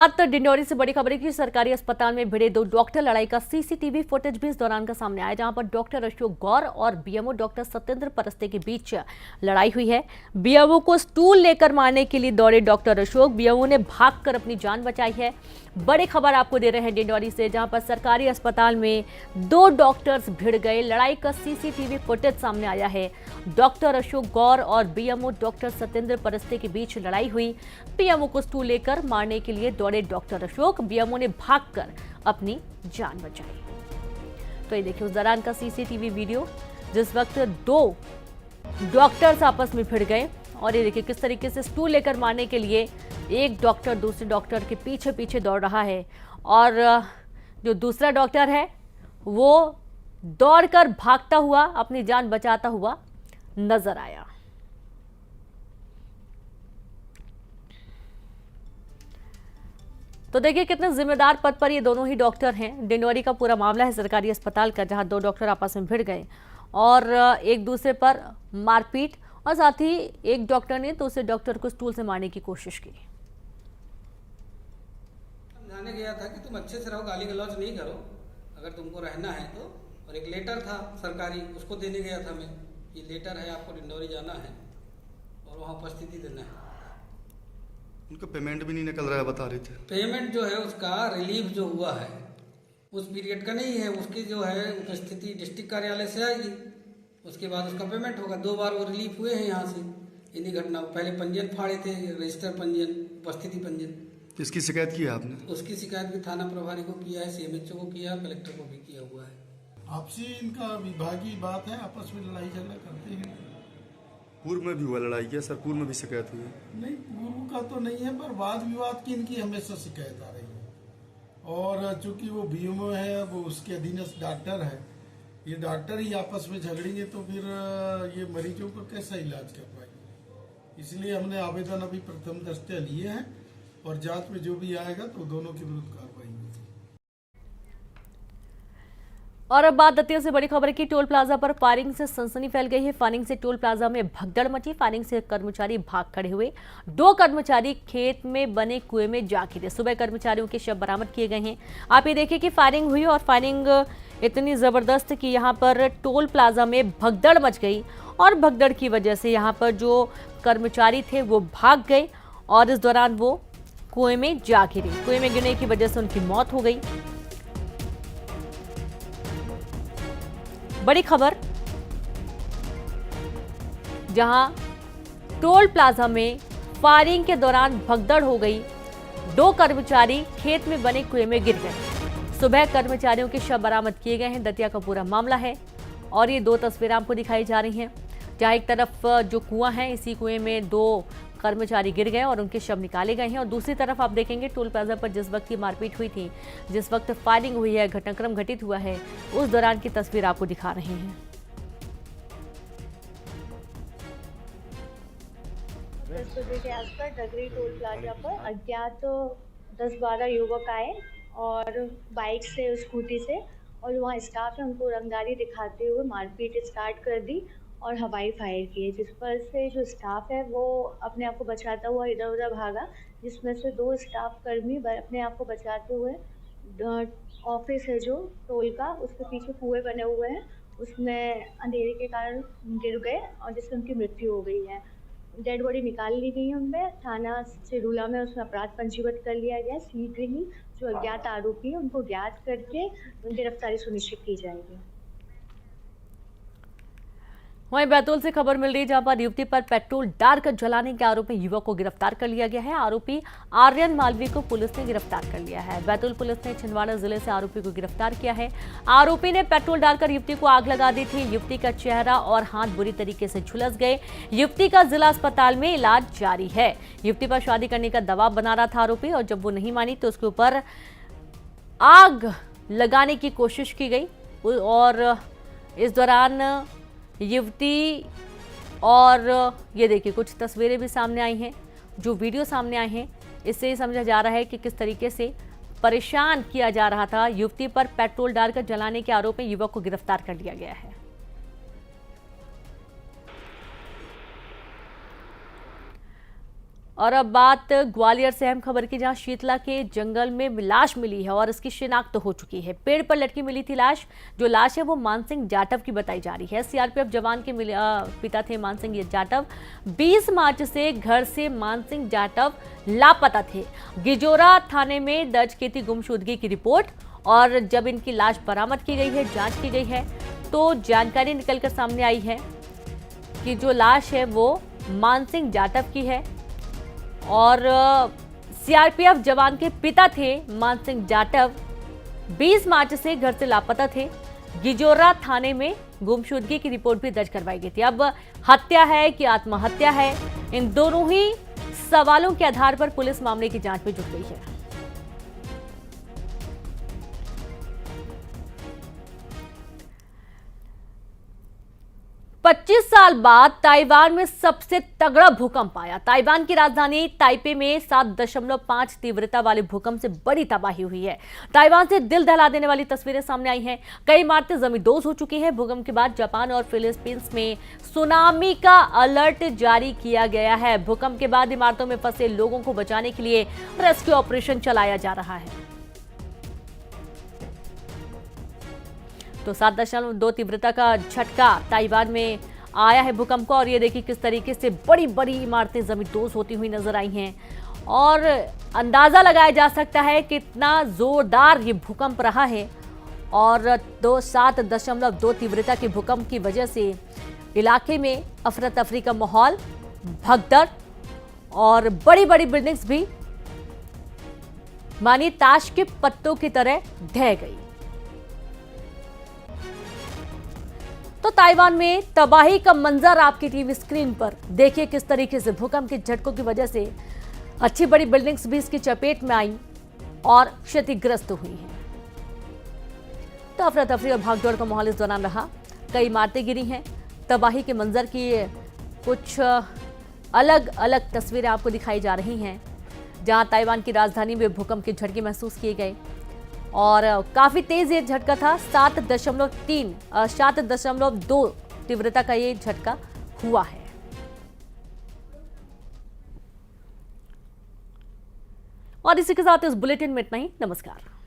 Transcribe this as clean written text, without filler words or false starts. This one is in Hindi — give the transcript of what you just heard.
तो डिंडौरी से बड़ी खबर है कि सरकारी अस्पताल में भिड़े दो डॉक्टर लड़ाई का सीसीटीवी फुटेज भी इस दौरान का सामने आया, जहां पर डॉक्टर अशोक गौर और बीएमओ डॉक्टर सत्येंद्र परस्ते के बीच लड़ाई हुई है। बीएमओ को स्टूल लेकर मारने के लिए दौड़े डॉक्टर अशोक, बीएमओ ने भागकर अपनी जान बचाई है। बड़ी खबर आपको दे रहे हैं डिंडौरी से, जहां पर सरकारी अस्पताल में दो डॉक्टर्स भिड़ गए। लड़ाई का सीसीटीवी फुटेज सामने आया है। डॉक्टर अशोक गौर और बीएमओ डॉक्टर सत्येंद्र परस्ते के बीच लड़ाई हुई। बीएमओ को स्टूल लेकर मारने के लिए दौड़े डॉक्टर अशोक, बीएमओ ने भागकर अपनी जान बचाई। तो ये देखिए उस दौरान का सीसीटीवी वीडियो, जिस वक्त दो डॉक्टर्स आपस में भिड़ गए। और ये देखिए किस तरीके से स्टूल लेकर मारने के लिए एक डॉक्टर दूसरे डॉक्टर के पीछे पीछे दौड़ रहा है, और जो दूसरा डॉक्टर है वो दौड़कर भागता हुआ अपनी जान बचाता हुआ नजर आया। तो देखिए कितने जिम्मेदार पद पर ये दोनों ही डॉक्टर हैं। डिंडौरी का पूरा मामला है सरकारी अस्पताल का, जहां दो डॉक्टर आपस में भिड़ गए और एक दूसरे पर मारपीट, और साथ ही एक डॉक्टर ने दूसरे डॉक्टर को स्टूल से मारने की कोशिश की। समझाने गया था कि तुम अच्छे से रहो, गाली गलौज नहीं करो अगर तुमको रहना है तो। और एक लेटर था सरकारी, उसको देने गया था मैं, ये लेटर है, आपको डिंडौरी जाना है और वहाँ उपस्थिति देना है। उनका पेमेंट भी नहीं निकल रहा है, बता रहे थे। पेमेंट जो है उसका रिलीफ जो हुआ है उस पीरियड का नहीं है, उसकी जो है उपस्थिति डिस्ट्रिक्ट कार्यालय से आएगी, उसके बाद उसका पेमेंट होगा। 2 बार वो रिलीफ हुए हैं यहाँ से इन्हीं घटना। पहले पंजीयन फाड़े थे, रजिस्टर पंजीयन, उपस्थिति पंजीयन। किसकी शिकायत की है आपने? उसकी शिकायत भी थाना प्रभारी को किया है, सीएमएचओ को किया है, कलेक्टर को भी किया हुआ है। आपसी इनका विभागीय बात है, आपस में लड़ाई झगड़ा करते हैं। पूर्व में भी हुआ लड़ाई क्या सर? पूर्व में भी शिकायत हुई है? नहीं, पूर्व का तो नहीं है, पर वाद विवाद की इनकी हमेशा शिकायत आ रही है। और चूंकि वो बीएमओ है, वो उसके अधीनस्थ डॉक्टर है, ये डॉक्टर ही आपस में झगड़ेंगे तो फिर ये मरीजों को कैसा इलाज कर पाएंगे। इसलिए हमने आवेदन अभी प्रथम दृष्टया लिए हैं और जांच में जो भी आएगा तो दोनों के विरुद्ध कार्रवाई होगी। और अब बात दतिया से बड़ी खबर की, टोल प्लाजा पर फायरिंग से सनसनी फैल गई है। फायरिंग से टोल प्लाजा में भगदड़ मची। फायरिंग से कर्मचारी भाग खड़े हुए। 2 कर्मचारी खेत में बने कुएं में जा गिरे। सुबह कर्मचारियों के शव बरामद किए गए हैं। आप ये देखिए कि फायरिंग हुई और फायरिंग इतनी जबरदस्त कि यहाँ पर टोल प्लाजा में भगदड़ मच गई, और भगदड़ की वजह से यहाँ पर जो कर्मचारी थे वो भाग गए और इस दौरान वो कुएं में जा गिरे। कुएं में गिरने की वजह से उनकी मौत हो गई। बड़ी खबर, जहां टोल प्लाजा में फायरिंग के दौरान भगदड़ हो गई। 2 कर्मचारी खेत में बने कुएं में गिर गए। सुबह कर्मचारियों के शव बरामद किए गए हैं। दतिया का पूरा मामला है और ये 2 तस्वीरें आपको दिखाई जा रही हैं, जहां एक तरफ जो कुआं है, इसी कुएं में 2 कर्मचारी गिर गए और उनके शव निकाले गए हैं, और दूसरी तरफ आप देखेंगे टोल प्लाजा पर जिस वक्त की मारपीट हुई थी, जिस वक्त फायरिंग हुई है, घटनाक्रम घटित हुआ है, उस दौरान की तस्वीर आपको दिखा रहे हैं। के आसपास डगरी टोल प्लाजा पर अज्ञात 10-12 युवक आए और बाइक से, स्कूटी से, और वहाँ स्टाफ है उनको रंगदारी दिखाते हुए मारपीट स्टार्ट कर दी और हवाई फायर किए, जिस पर से जो स्टाफ है वो अपने आप को बचाता हुआ इधर उधर भागा, जिसमें से 2 स्टाफ कर्मी अपने आप को बचाते हुए ऑफिस है जो टोल का, उसके पीछे कुएं बने हुए हैं, उसमें अंधेरे के कारण गिर गए और जिससे उनकी मृत्यु हो गई है। डेड बॉडी निकाल ली गई है। उनमें थाना चिरूला में उसमें अपराध पंजीबद्ध कर लिया गया। शीघ्र ही जो अज्ञात आरोपी है उनको ज्ञात करके गिरफ्तारी सुनिश्चित की जाएगी। वहीं बैतूल से खबर मिल रही है, जहां पर युवती पर पेट्रोल डालकर जलाने के आरोप में युवक को गिरफ्तार कर लिया गया है। आरोपी आर्यन मालवी को पुलिस ने गिरफ्तार कर लिया है। बैतूल पुलिस ने छिंदवाड़ा जिले से आरोपी को गिरफ्तार किया है। आरोपी ने पेट्रोल डालकर युवती को आग लगा दी थी। युवती का चेहरा और हाथ बुरी तरीके से झुलस गए। युवती का जिला अस्पताल में इलाज जारी है। युवती पर शादी करने का दबाव बना रहा था आरोपी, और जब वो नहीं मानी तो उसके ऊपर आग लगाने की कोशिश की गई, और इस दौरान युवती, और ये देखिए कुछ तस्वीरें भी सामने आई हैं, जो वीडियो सामने आए हैं, इससे ही समझा जा रहा है कि किस तरीके से परेशान किया जा रहा था। युवती पर पेट्रोल डालकर जलाने के आरोप में युवक को गिरफ्तार कर लिया गया है। और अब बात ग्वालियर से अहम खबर की, जहां शीतला के जंगल में लाश मिली है और इसकी शिनाख्त हो चुकी है। पेड़ पर लटकी मिली थी लाश। जो लाश है वो मान सिंह जाटव की बताई जा रही है। सीआरपीएफ जवान के पिता थे मान सिंह जाटव। 20 मार्च से घर से मान सिंह जाटव लापता थे। गिजोरा थाने में दर्ज की थी गुमशुदगी की रिपोर्ट और जब इनकी लाश बरामद की गई है, जांच की गई है, तो जानकारी निकलकर सामने आई है कि जो लाश है वो मान सिंह जाटव की है और सीआरपीएफ जवान के पिता थे मान सिंह जाटव। 20 मार्च से घर से लापता थे। गिजोरा थाने में गुमशुदगी की रिपोर्ट भी दर्ज करवाई गई थी। अब हत्या है कि आत्महत्या है, इन दोनों ही सवालों के आधार पर पुलिस मामले की जांच में जुट गई है। पच्चीस साल बाद ताइवान में सबसे तगड़ा भूकंप आया। ताइवान की राजधानी ताइपे में 7.5 तीव्रता वाले भूकंप से बड़ी तबाही हुई है। ताइवान से दिल दहला देने वाली तस्वीरें सामने आई हैं। कई इमारतें जमींदोज हो चुकी हैं। भूकंप के बाद जापान और फिलीपींस में सुनामी का अलर्ट जारी किया गया है। भूकंप के बाद इमारतों में फंसे लोगों को बचाने के लिए रेस्क्यू ऑपरेशन चलाया जा रहा है। तो 7.2 तीव्रता का झटका ताइवान में आया है भूकंप को और ये देखिए किस तरीके से बड़ी बड़ी इमारतें जमींदोज होती हुई नजर आई हैं और अंदाजा लगाया जा सकता है कितना जोरदार ये भूकंप रहा है। और 7.2 तीव्रता के भूकंप की वजह से इलाके में अफरा तफरी का माहौल, भगदड़ और बड़ी बड़ी बिल्डिंग्स भी मानी ताश के पत्तों की तरह ढह गई। तो ताइवान में तबाही का मंजर आपकी टीवी स्क्रीन पर देखिए किस तरीके से भूकंप के झटकों की वजह से अच्छी बड़ी बिल्डिंग्स भी इसकी चपेट में आई और क्षतिग्रस्त हुई हैं। तो अफरा तफरी और भागदौड़ का माहौल इस दौरान रहा। कई इमारतें गिरी हैं। तबाही के मंजर की कुछ अलग अलग तस्वीरें आपको दिखाई जा रही हैं, जहां ताइवान की राजधानी में भूकंप के झटके महसूस किए गए और काफी तेज ये झटका था। 7.2 तीव्रता का ये झटका हुआ है। और इसी के साथ इस बुलेटिन में इतना ही। नमस्कार।